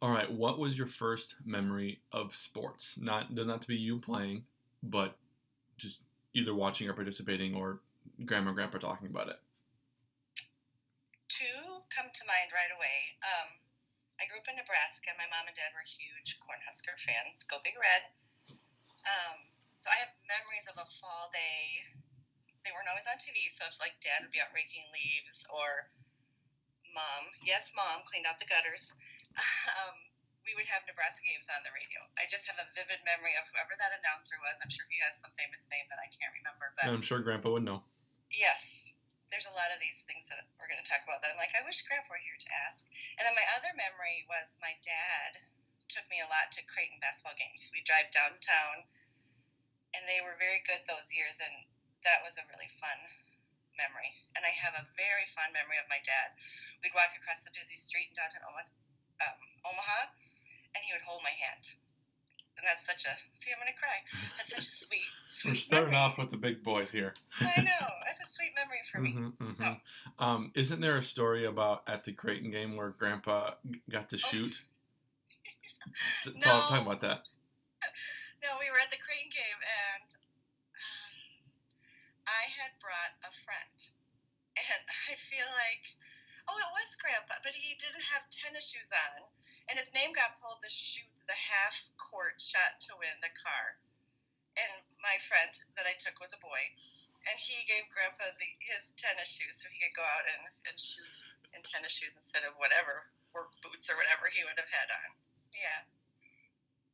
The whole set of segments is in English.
All right, what was your first memory of sports? Not doesn't have to be you playing, but just either watching or participating, or grandma and grandpa talking about it. Two come to mind right away. I grew up in Nebraska. My mom and dad were huge Cornhusker fans. Go Big Red. So I have memories of a fall day. They weren't always on TV, so if like dad would be out raking leaves, or mom, yes, mom, cleaned out the gutters, we would have Nebraska games on the radio. I just have a vivid memory of whoever that announcer was. I'm sure he has some famous name that I can't remember. But And I'm sure grandpa would know. yes, there's a lot of these things that we're going to talk about that I'm like, I wish grandpa were here to ask. And then my other memory was my dad took me a lot to Creighton basketball games. We drive downtown, and they were very good those years, and that was a really fun memory. And I have a very fond memory of my dad. We'd walk across the busy street in downtown Omaha, and he would hold my hand. And that's such a, see, I'm going to cry. That's such a sweet We're starting memory. off with the big boys here. I know. That's a sweet memory for me. So, Isn't there a story about at the Creighton game where grandpa got to shoot? Talk about that. No, we were at the Creighton game, and I had brought a friend, and I feel like, oh, it was Grandpa, but he didn't have tennis shoes on, and his name got pulled to shoot the half-court shot to win the car. And my friend that I took was a boy, and he gave Grandpa his tennis shoes so he could go out and shoot in tennis shoes instead of whatever, work boots or whatever he would have had on. Yeah.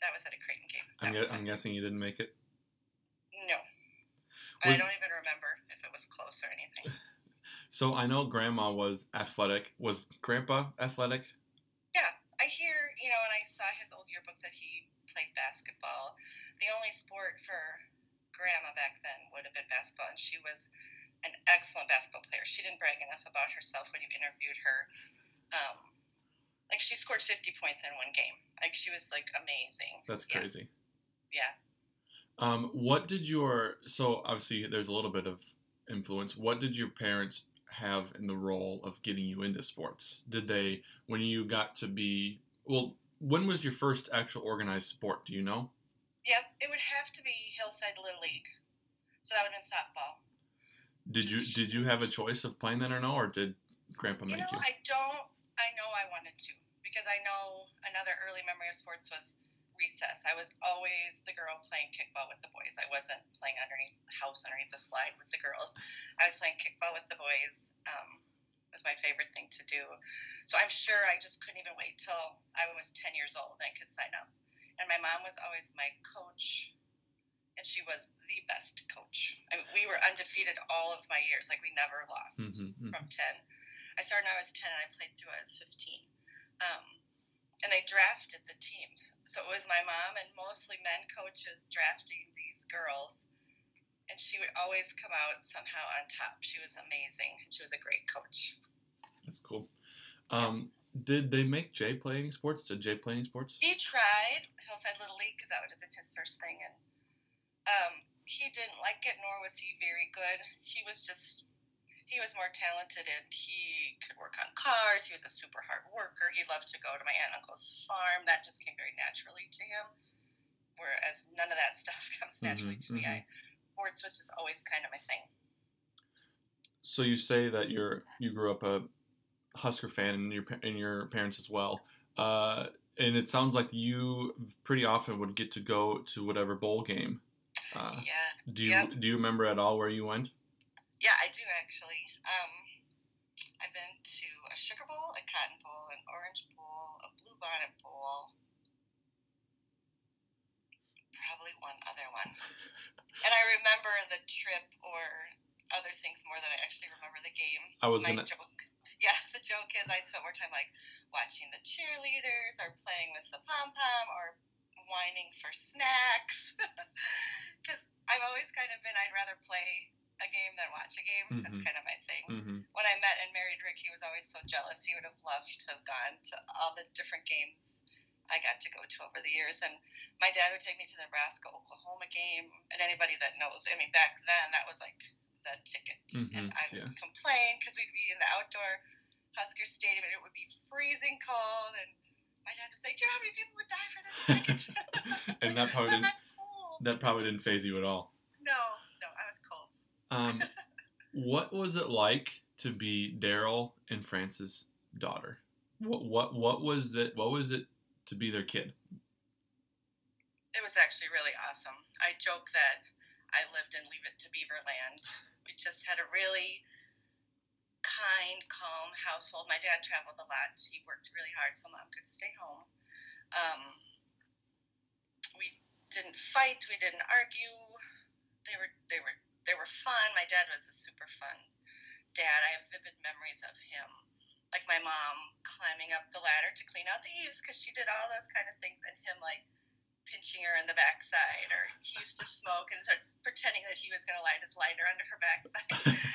That was at a Creighton game. I'm guessing you didn't make it? No. I don't even remember if it was close or anything. So I know Grandma was athletic. Was Grandpa athletic? Yeah. I hear, when I saw his old yearbooks that he played basketball. The only sport for Grandma back then would have been basketball, and she was an excellent basketball player. She didn't brag enough about herself when you interviewed her. She scored 50 points in one game. She was, amazing. That's crazy. Yeah. So obviously there's a little bit of influence. What did your parents have in the role of getting you into sports? Did they, when you got to be, when was your first actual organized sport? Do you know? Yep, it would have to be Hillside Little League. So that would have been softball. Did you have a choice of playing that or no, or did Grandpa make you? I know I wanted to, because I know another early memory of sports was recess. I was always the girl playing kickball with the boys. I wasn't playing underneath the house, underneath the slide with the girls. I was playing kickball with the boys. It was my favorite thing to do. So I'm sure I just couldn't even wait till I was 10 years old and I could sign up. And my mom was always my coach, and she was the best coach. I mean, we were undefeated all of my years. We never lost from 10. I started when I was 10, and I played through I was 15. And they drafted the teams. So it was my mom and mostly men coaches drafting these girls. And she would always come out somehow on top. She was amazing. And she was a great coach. That's cool. Did they make Jay play any sports? Did Jay play any sports? He tried Hillside Little League because that would have been his first thing. And he didn't like it, nor was he very good. He was more talented, and he could work on cars. He was a super hard worker. He loved to go to my aunt and uncle's farm. That just came very naturally to him, whereas none of that stuff comes naturally to me. Sports was just always kind of my thing. So you say that you grew up a Husker fan, and your parents as well, and it sounds like you pretty often would get to go to whatever bowl game. Yeah. Do you remember at all where you went? Yeah, I do actually. I've been to a Sugar Bowl, a Cotton Bowl, an Orange Bowl, a Blue Bonnet Bowl, probably one other one. And I remember the trip or other things more than I actually remember the game. The joke is I spent more time watching the cheerleaders or playing with the pom-pom or whining for snacks. Because I've always kind of been, I'd rather play a game than watch a game. That's kind of my thing. When I met and married Rick, he was always so jealous. He would have loved to have gone to all the different games I got to go to over the years. And my dad would take me to the Nebraska-Oklahoma game. And anybody that knows, back then that was the ticket. And I would complain because we'd be in the outdoor Husker Stadium and it would be freezing cold, and My dad would say, "Do you know how many people would die for this package?" And that probably I'm didn't cold. that probably didn't faze you at all. No, I was cold. What was it like to be Daryl and Frances' daughter? What was it? What was it to be their kid? It was actually really awesome. I joke that I lived in Leave It to Beaverland. We just had a really kind, calm household. My dad traveled a lot. He worked really hard so Mom could stay home. We didn't fight. We didn't argue. They were fun. My dad was a super fun dad. I have vivid memories of him. Like my mom climbing up the ladder to clean out the eaves because she did all those kind of things, and him like pinching her in the backside, or he used to smoke and start pretending that he was going to light his lighter under her backside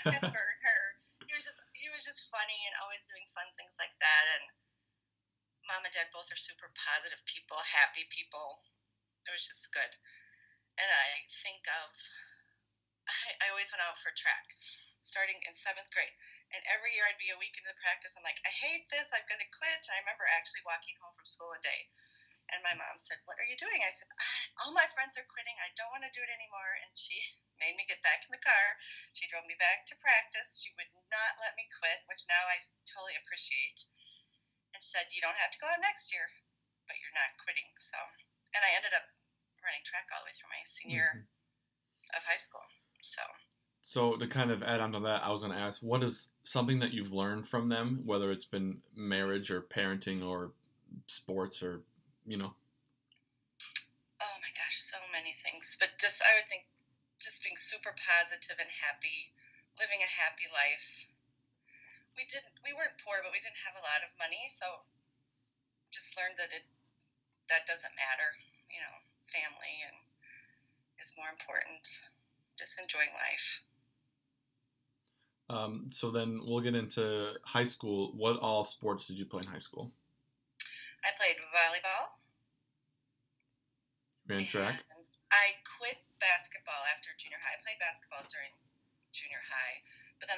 and burn her. He was just funny and always doing fun things like that. And Mom and Dad both are super positive people, happy people. It was just good. And I think of, I always went out for track, starting in 7th grade. And every year I'd be a week into the practice. I'm like, I hate this. I'm going to quit. And I remember actually walking home from school one day. And my mom said, "What are you doing?" I said, "All my friends are quitting. I don't want to do it anymore." And she made me get back in the car. She drove me back to practice. She would not let me quit, which now I totally appreciate. And said, "You don't have to go out next year, but you're not quitting." So, and I ended up running track all the way through my senior of high school. So to kind of add on to that, I was going to ask, what is something that you've learned from them, whether it's been marriage or parenting or sports or Oh my gosh, so many things. But I would think just being super positive and happy, living a happy life. We weren't poor, but we didn't have a lot of money, so just learned that that doesn't matter. Family is more important. Just enjoying life. So then we'll get into high school. What all sports did you play in high school? I played volleyball. Ran track? I quit basketball after junior high. I played basketball during junior high, but then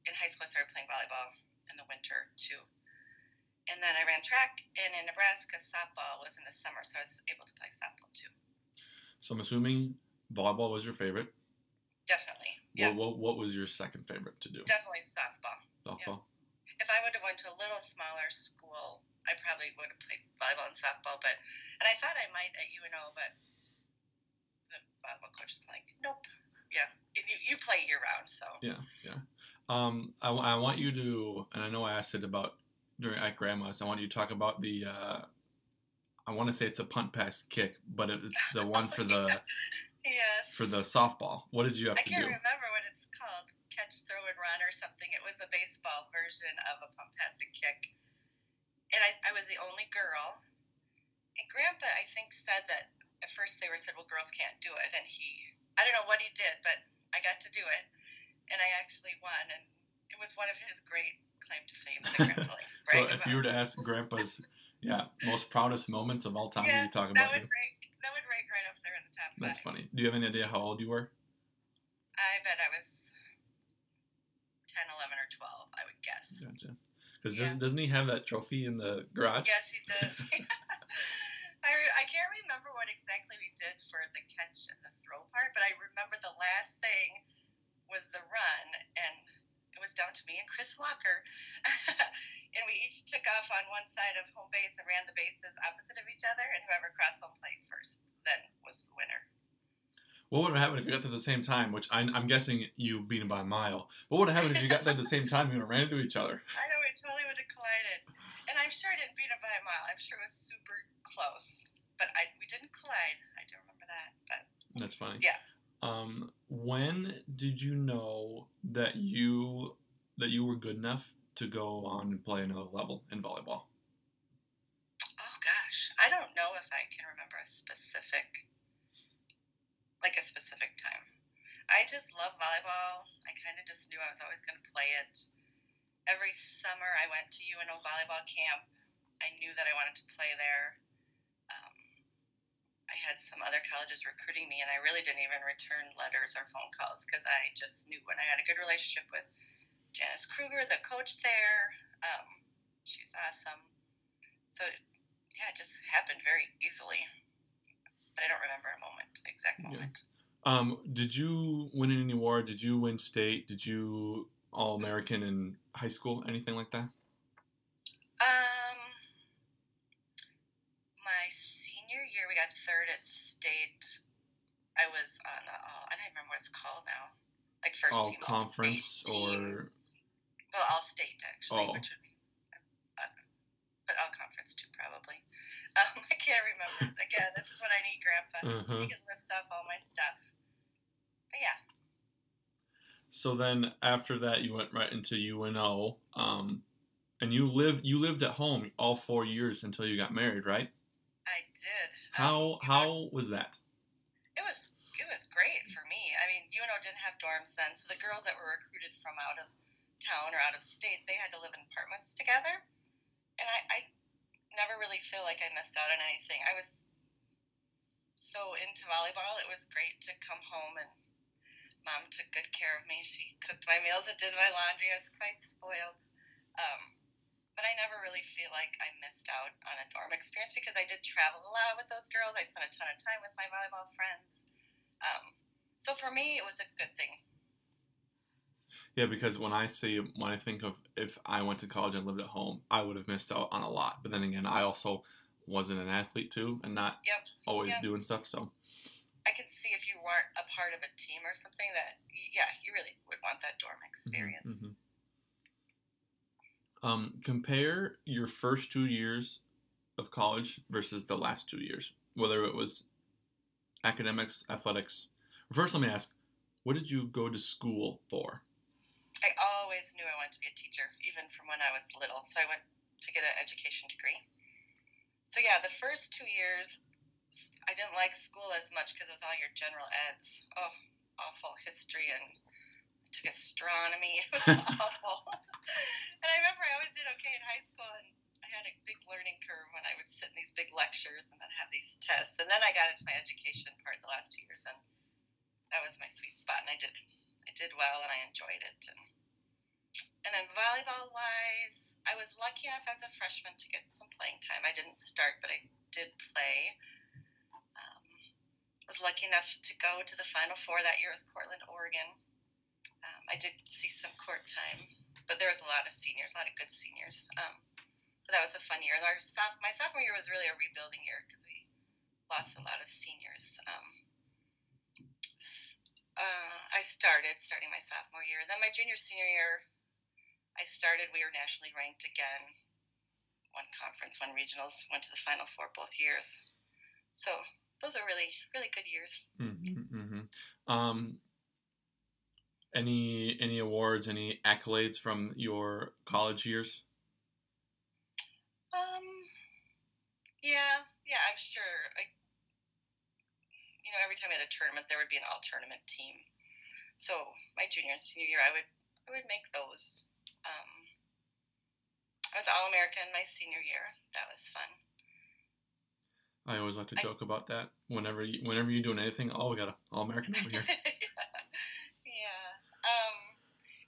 in high school I started playing volleyball in the winter too. And then I ran track, and in Nebraska softball was in the summer, so I was able to play softball too. So I'm assuming volleyball was your favorite? Definitely. Yeah. What was your second favorite to do? Definitely softball. Softball? Yeah. If I would have went to a little smaller school, I probably would have played volleyball and softball, and I thought I might at UNO, but the volleyball coach was like, "Nope, yeah, you play year round." So yeah. I want you to, and I know I asked it about at Grandma's. I want you to talk about the. I want to say it's a punt pass kick, but it's the one for the. Yes. For the softball, what did you have to do? I can't remember what it's called. Catch, throw, and run or something. It was a baseball version of a pump pass and kick. And I was the only girl. And Grandpa, I think, said that at first they said, well, girls can't do it. And I don't know what he did, but I got to do it. And I actually won. And it was one of his great claim to fame. So if you were to ask Grandpa's most proudest moments of all time, you talk about you. That would rank right up there in the top 5. That's funny. Do you have any idea how old you were? I bet I was 10, 11, or 12, I would guess. Gotcha. Because doesn't he have that trophy in the garage? Yes, he does. I can't remember what exactly we did for the catch and the throw part, but I remember the last thing was the run, and it was down to me and Chris Walker. And we each took off on one side of home base and ran the bases opposite of each other, and whoever crossed home plate first then was the winner. What would have happened if you got to the same time, which I'm guessing you beat him by a mile. What would have happened if you got there at the same time and you ran into each other? I know, we totally would have collided. And I'm sure I didn't beat him by a mile. I'm sure it was super close. But we didn't collide. I do remember that. But that's funny. Yeah. When did you know that you were good enough to go on and play another level in volleyball? Oh gosh, I don't know if I can remember a specific time. I just love volleyball. I kind of just knew I was always going to play it. Every summer I went to UNO volleyball camp. I knew that I wanted to play there. I had some other colleges recruiting me, and I really didn't even return letters or phone calls because I just knew. When I had a good relationship with Janice Kruger, the coach there. She's awesome. So yeah, it just happened very easily. But I don't remember a exact Yeah. moment. Did you win any award? Did you win state? Did you All-American in high school? Anything like that? Um, my senior year, we got third at state. I was on, I don't even remember what it's called now. Like first All team, all state conference team. or Well, all state actually, oh. which would be, but all conference too probably. I can't remember. Again, this is what I need, Grandpa. Uh-huh. He can list off all my stuff. But yeah. So then after that you went right into UNO. And you lived at home all 4 years until you got married, right? I did. How was that? It was great for me. I mean, UNO didn't have dorms then, so the girls that were recruited from out of town or out of state, they had to live in apartments together. And I never really feel like I missed out on anything. I was so into volleyball. It was great to come home, and Mom took good care of me. She cooked my meals and did my laundry. I was quite spoiled. But I never really feel like I missed out on a dorm experience because I did travel a lot with those girls. I spent a ton of time with my volleyball friends. So for me, it was a good thing. Yeah, because when I think of if I went to college and lived at home, I would have missed out on a lot. But then again, I also wasn't an athlete too, and not always doing stuff. So I can see if you weren't a part of a team or something that, yeah, you really would want that dorm experience. Compare your first 2 years of college versus the last 2 years, whether it was academics, athletics. First, let me ask, what did you go to school for? I always knew I wanted to be a teacher, even from when I was little. So I went to get an education degree. So yeah, the first 2 years, I didn't like school as much because it was all your general eds. Oh, awful history, and I took astronomy. It was awful. And I remember I always did okay in high school, and I had a big learning curve when I would sit in these big lectures and then have these tests. And then I got into my education part the last 2 years, and that was my sweet spot. And I did well, and I enjoyed it. And then volleyball-wise, I was lucky enough as a freshman to get some playing time. I didn't start, but I did play. I was lucky enough to go to the Final Four that year. It was Portland, Oregon. I did see some court time, but there was a lot of seniors, a lot of good seniors. But that was a fun year. My sophomore year was really a rebuilding year because we lost a lot of seniors. I starting my sophomore year. Then my senior year, we were nationally ranked again. Won conference, won regionals, went to the Final Four both years. So those are really, really good years. Any awards, any accolades from your college years? Yeah, I'm sure. Every time we had a tournament, there would be an all-tournament team. So my junior and senior year, I would make those. I was All-American my senior year. That was fun. I always like to joke about that. Whenever you're doing anything, we got an All-American over here. Yeah.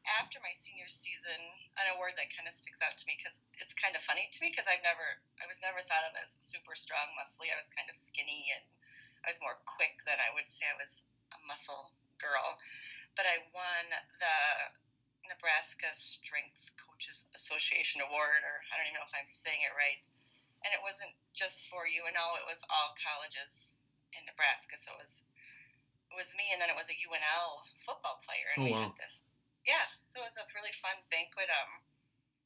After my senior season, an award that kind of sticks out to me because it's kind of funny to me because I was never thought of as super strong, muscly. I was kind of skinny, and I was more quick than I would say I was a muscle girl. But I won the Nebraska Strength Coaches Association Award, or I don't even know if I'm saying it right. And it wasn't just for UNO, it was all colleges in Nebraska. So it was me, and then it was a UNL football player, and we did this. Yeah, so it was a really fun banquet.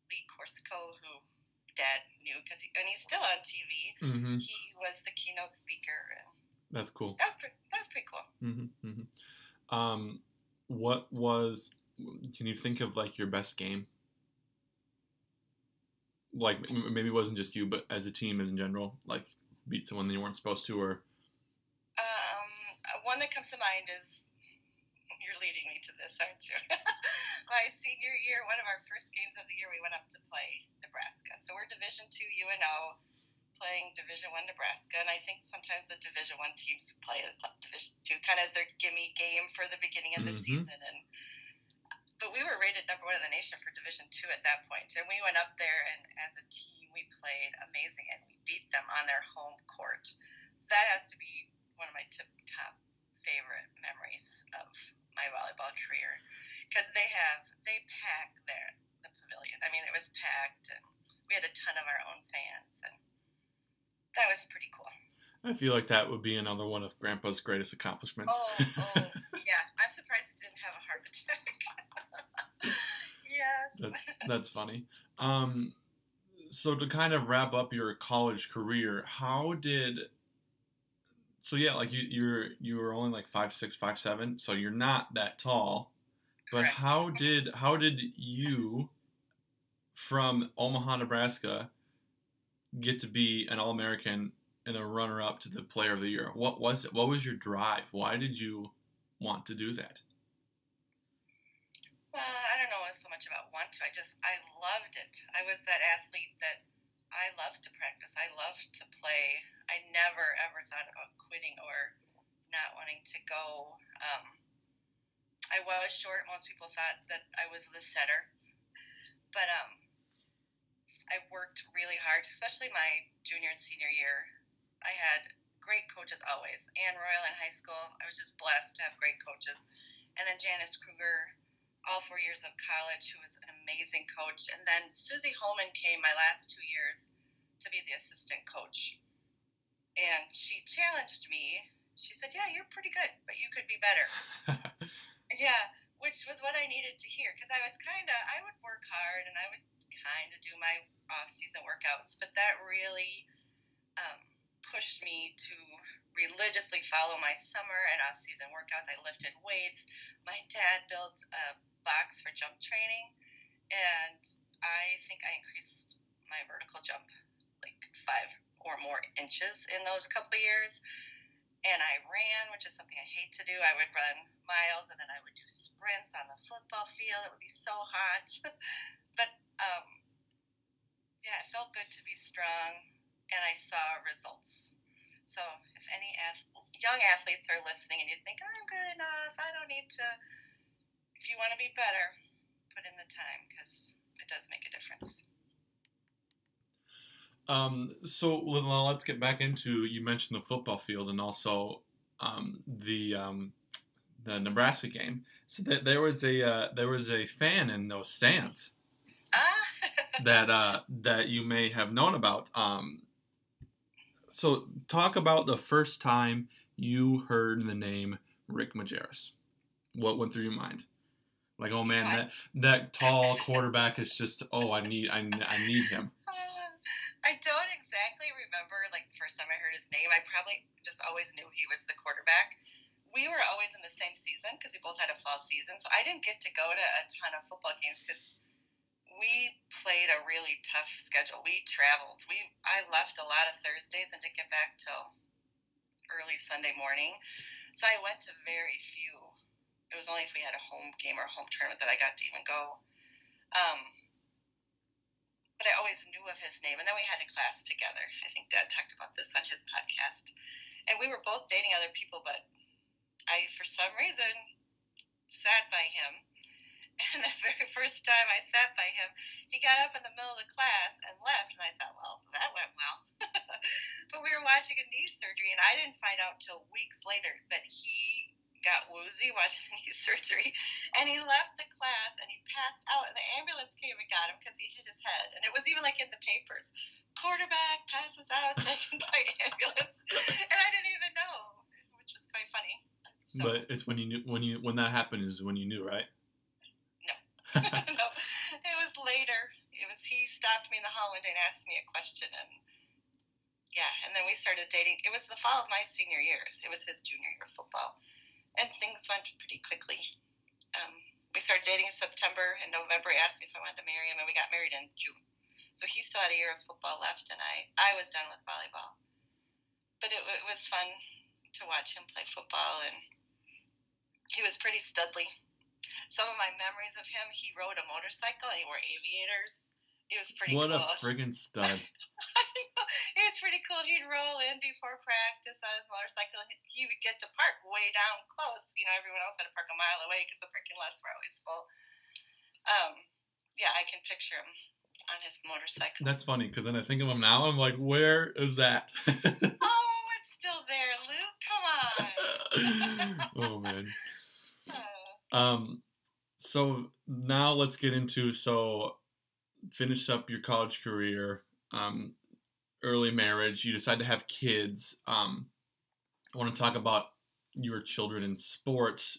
Lee Corsico, who Dad knew because he's still on TV. Mm-hmm. He was the keynote speaker. And that's cool. That was pretty cool. Can you think of like your best game? Like maybe it wasn't just you, but as a team, as in general, like beat someone that you weren't supposed to, or. One that comes to mind is, you're leading me to this, aren't you? My senior year, one of our first games of the year, we went up to play Nebraska. So we're Division II UNO playing Division I Nebraska, and I think sometimes the Division I teams play Division II kind of as their gimme game for the beginning of the season. But we were rated number 1 in the nation for Division II at that point, and we went up there, and as a team, we played amazing, and we beat them on their home court. So that has to be one of my top favorite memories of my volleyball career, because they pack the pavilion. I mean, it was packed, and we had a ton of our own fans, and that was pretty cool. I feel like that would be another one of Grandpa's greatest accomplishments. Oh, yeah. I'm surprised he didn't have a heart attack. Yes. That's funny. So to kind of wrap up your college career, like you were only like 5'6", 5'7", so you're not that tall. But Correct. how did you from Omaha, Nebraska get to be an All-American and a runner-up to the Player of the Year? What was it? What was your drive? Why did you want to do that? I don't know so much about want to. I loved it. I was that athlete that I loved to practice. I loved to play. I never, ever thought about quitting or not wanting to go. I was short. Most people thought that I was the setter. But I worked really hard, especially my junior and senior year. I had great coaches always. Ann Royal in high school, I was just blessed to have great coaches. And then Janice Kruger, all 4 years of college, who was an amazing coach. And then Susie Holman came my last 2 years to be the assistant coach. And she challenged me. She said, yeah, you're pretty good, but you could be better. Yeah, which was what I needed to hear, because I would work hard and I would kind of do my off-season workouts, but that really pushed me to religiously follow my summer and off-season workouts. I lifted weights. My dad built a box for jump training, and I think I increased my vertical jump like 5 or more inches in those couple of years. And I ran, which is something I hate to do. I would run miles, and then I would do sprints on the football field. It would be so hot. But, yeah, it felt good to be strong, and I saw results. So if any young athletes are listening and you think, I'm good enough, I don't need to, if you want to be better, put in the time, because it does make a difference. So let's get back into, you mentioned the football field and also the Nebraska game. So there was a fan in those stands that you may have known about. So talk about the first time you heard the name Rick Majerus. What went through your mind? Like, oh man, that tall quarterback is just, I need him. I don't exactly remember, like, the first time I heard his name. I probably just always knew he was the quarterback. We were always in the same season because we both had a fall season, so I didn't get to go to a ton of football games because we played a really tough schedule. We traveled. I left a lot of Thursdays and didn't get back till early Sunday morning, so I went to very few. It was only if we had a home game or a home tournament that I got to even go. But I always knew of his name. And then we had a class together. I think Dad talked about this on his podcast. And we were both dating other people, but I, for some reason, sat by him. And the very first time I sat by him, he got up in the middle of the class and left. And I thought, well, that went well. But we were watching a knee surgery, and I didn't find out till weeks later that he got woozy watching knee surgery, and he left the class and he passed out, and the ambulance came and got him because he hit his head, and it was even like in the papers, quarterback passes out, taken by ambulance, and I didn't even know, which was quite funny. So, but it's when that happened is when you knew, right? No. No, it was later. He stopped me in the hall one day and asked me a question, and yeah, and then we started dating. It was the fall of my senior years. It was his junior year of football. And things went pretty quickly. We started dating in September. In November, he asked me if I wanted to marry him, and we got married in June. So he still had a year of football left, and I was done with volleyball. But it was fun to watch him play football, and he was pretty studly. Some of my memories of him, he rode a motorcycle, and he wore aviators. It was pretty cool. What a friggin' stud. It was pretty cool. He'd roll in before practice on his motorcycle. He would get to park way down close. Everyone else had to park a mile away because the parking lots were always full. Yeah, I can picture him. on his motorcycle. That's funny because then I think of him now. I'm like, where is that? Oh, it's still there, Luke. Come on. Oh man. So now let's get into finish up your college career, early marriage. You decide to have kids. I want to talk about your children in sports.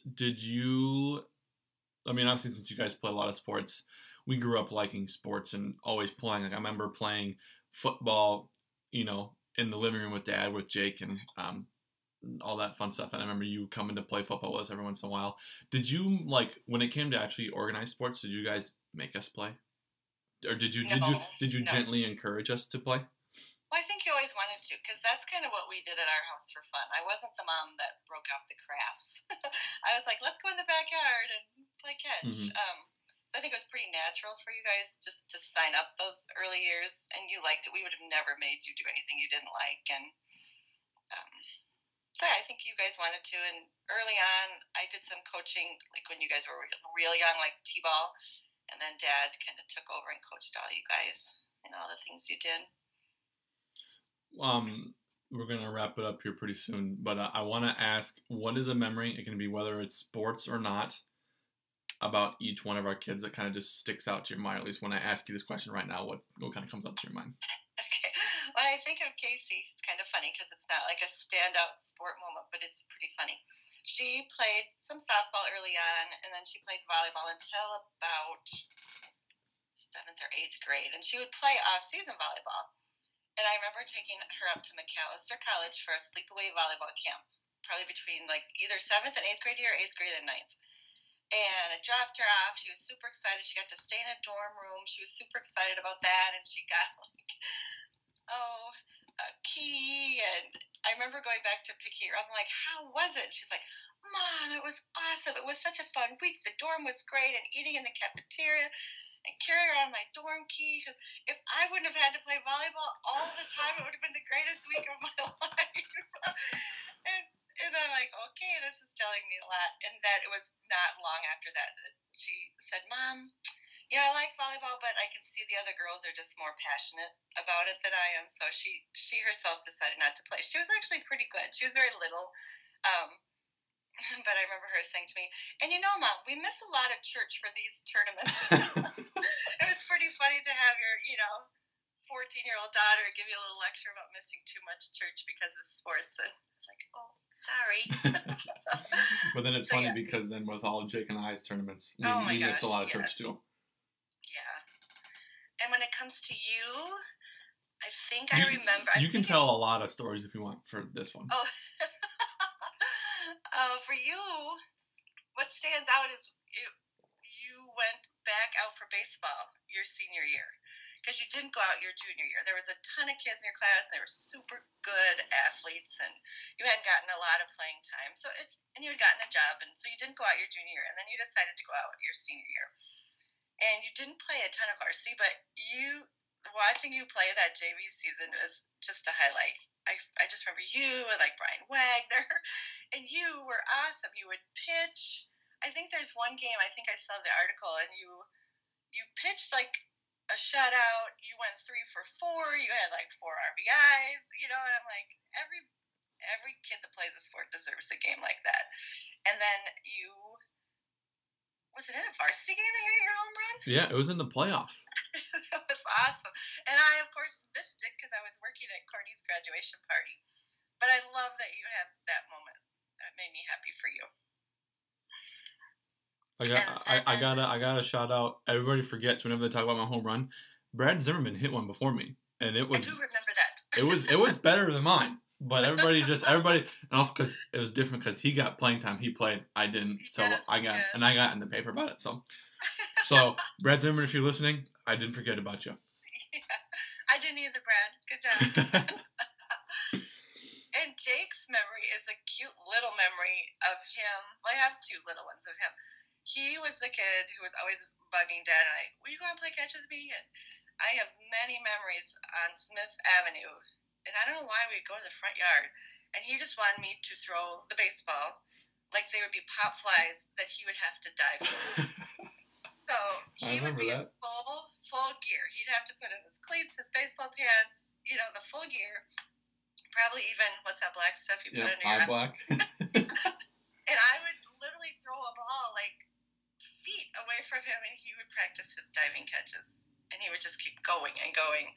Obviously, since you guys play a lot of sports, we grew up liking sports and always playing. Like I remember playing football, in the living room with Dad, with Jake, and all that fun stuff. And I remember you coming to play football with us every once in a while. Did you when it came to actually organized sports? Did you guys make us play, or did you No. gently encourage us to play? Well, I think you always wanted to, because that's kind of what we did at our house for fun. I wasn't the mom that broke out the crafts. I was like, let's go in the backyard and play catch. Mm-hmm. So I think it was pretty natural for you guys just to sign up those early years, and you liked it. We would have never made you do anything you didn't like, and so I think you guys wanted to. And early on, I did some coaching, like when you guys were real young, like t-ball, and then Dad kind of took over and coached all you guys and all the things you did. We're gonna wrap it up here pretty soon, but I want to ask, what is a memory? It can be whether it's sports or not, about each one of our kids that kind of just sticks out to your mind. At least when I ask you this question right now, what kind of comes up to your mind? Okay. Well, I think of Casey. It's kind of funny because it's not like a standout sport moment, but it's pretty funny. She played some softball early on, and then she played volleyball until about 7th or 8th grade, and she would play off-season volleyball. And I remember taking her up to McAllister College for a sleepaway volleyball camp, probably between either 7th and 8th grade year, or 8th grade and 9th. And I dropped her off. She was super excited. She got to stay in a dorm room. She was super excited about that. And she got a key. And I remember going back to picking her up. I'm like, how was it? And she's like, Mom, it was awesome. It was such a fun week. The dorm was great, and eating in the cafeteria and carrying around my dorm key. She goes, if I wouldn't have had to play volleyball all the time, it would have been the greatest week of my life. And I'm like, okay, this is telling me a lot. And that it was not long after that she said, Mom, I like volleyball, but I can see the other girls are just more passionate about it than I am. So she herself decided not to play. She was actually pretty good. She was very little. But I remember her saying to me, and Mom, we miss a lot of church for these tournaments. It was pretty funny to have your, 14-year-old daughter give you a little lecture about missing too much church because of sports. And it's like, oh, sorry. But then it's funny because then with all Jake and I's tournaments, we miss a lot of church too. Yeah. And when it comes to you, I think I remember. You can tell a lot of stories if you want for this one. Oh. For you, what stands out is you went back out for baseball your senior year, because you didn't go out your junior year. There was a ton of kids in your class, and they were super good athletes, and you hadn't gotten a lot of playing time. And you had gotten a job, and so you didn't go out your junior year, and then you decided to go out your senior year. And you didn't play a ton of varsity, but watching you play that JV season was just a highlight. I just remember you and Brian Wagner, and you were awesome. You would pitch. I think there's one game, I think I saw the article, and you pitched a shutout. You went 3 for 4. You had 4 RBIs, and I'm like, every kid that plays a sport deserves a game like that. And then was it in a varsity game that you hit your home run? Yeah, it was in the playoffs. That was awesome. And I, of course, missed it because I was working at Courtney's graduation party. But I love that you had that moment. That made me happy for you. I gotta shout out. Everybody forgets whenever they talk about my home run. Brad Zimmerman hit one before me, and it was. I do remember that. It was better than mine. But everybody, and also because it was different because he got playing time. He played, I didn't. So yes, I got in the paper about it. So Brad Zimmerman, if you're listening, I didn't forget about you. Yeah, I didn't either, Brad. Good job. And Jake's memory is a cute little memory of him. Well, I have 2 little ones of him. He was the kid who was always bugging Dad and I, will you go and play catch with me? And I have many memories on Smith Avenue. And I don't know why we'd go to the front yard. And he just wanted me to throw the baseball like they would be pop flies that he would have to dive for. So I he would remember be in that. full gear. He'd have to put in his cleats, his baseball pants, the full gear. Probably even, what's that black stuff you put Yep, under your eye eye? black. And I would literally throw a ball like feet away from him, and he would practice his diving catches. And he would just keep going and going.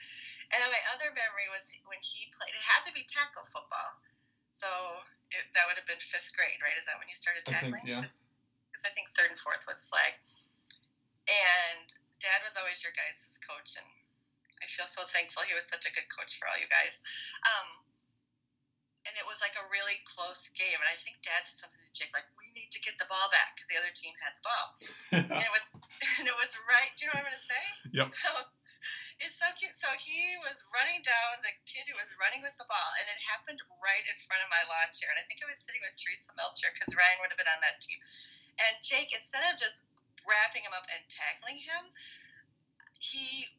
And then my other memory was when he played. It had to be tackle football. So that would have been 5th grade, right? Is that when you started tackling? I think, yeah. Because I think 3rd and 4th was flag. And Dad was always your guys' coach, and I feel so thankful. He was such a good coach for all you guys. And it was like a really close game. And I think Dad said something to Jake, like, we need to get the ball back because the other team had the ball. and it was right. Do you know what I'm going to say? Yep. It's so cute. So he was running down, the kid who was running with the ball, and it happened right in front of my lawn chair. And I think I was sitting with Teresa Melcher because Ryan would have been on that team. And Jake, instead of just wrapping him up and tackling him, he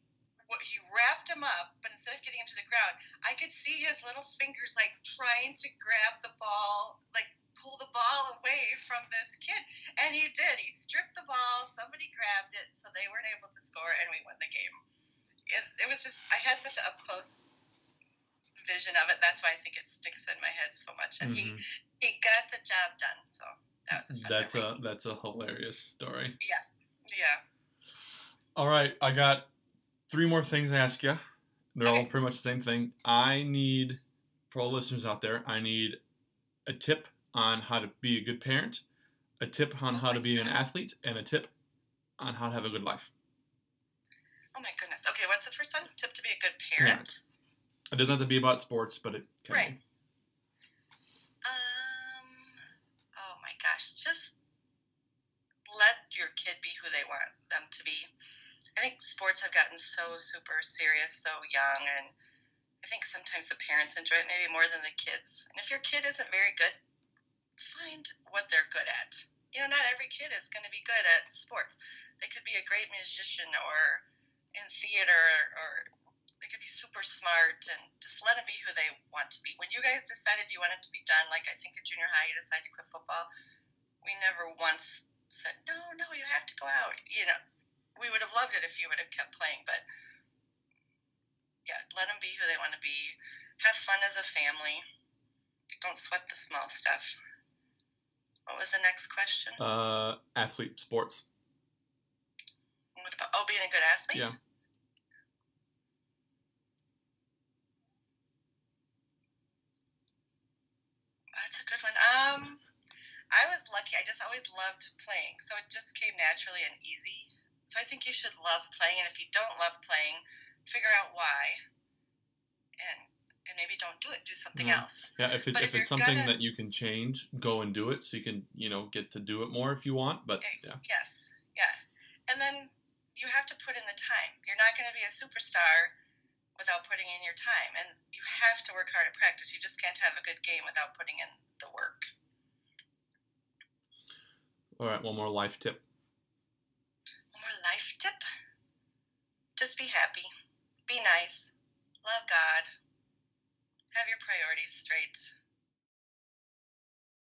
wrapped him up, but instead of getting him to the ground, I could see his little fingers like trying to grab the ball, like pull the ball away from this kid. And he did. He stripped the ball, somebody grabbed it, so they weren't able to score, and we won the game. It was just, I had such a up close vision of it. That's why I think it sticks in my head so much. And he got the job done. So that was a fun That's a hilarious story. Yeah. All right, I got 3 more things to ask you. They're Okay. all pretty much the same thing. I need, for all listeners out there, I need a tip on how to be a good parent, a tip on how to be an athlete, and a tip on how to have a good life. Oh my goodness. Okay, what's the first one? Tip to be a good parent. It doesn't have to be about sports, but it can Right. be. Oh my gosh, just let your kid be who they want them to be. I think sports have gotten so super serious so young, and I think sometimes the parents enjoy it maybe more than the kids. And if your kid isn't very good, find what they're good at. Not every kid is going to be good at sports. They could be a great musician or in theater, or they could be super smart, and just let them be who they want to be. When you guys decided you wanted to be done, like I think at junior high you decided to quit football, we never once said, no, you have to go out. We would have loved it if you would have kept playing, but yeah, let them be who they want to be. Have fun as a family. Don't sweat the small stuff. What was the next question? Athlete, sports. What about, being a good athlete? Yeah. That's a good one. I was lucky. I just always loved playing, so it just came naturally and easy. So I think you should love playing, and if you don't love playing, figure out why, and maybe don't do it. Do something else. Yeah, if it's something that you can change, go and do it, so you can get to do it more if you want. But yeah. Yes, yeah, and then you have to put in the time. You're not going to be a superstar without putting in your time, and you have to work hard at practice. You just can't have a good game without putting in the work. All right, one more life tip. One more life tip? Just be happy. Be nice. Love God. Have your priorities straight.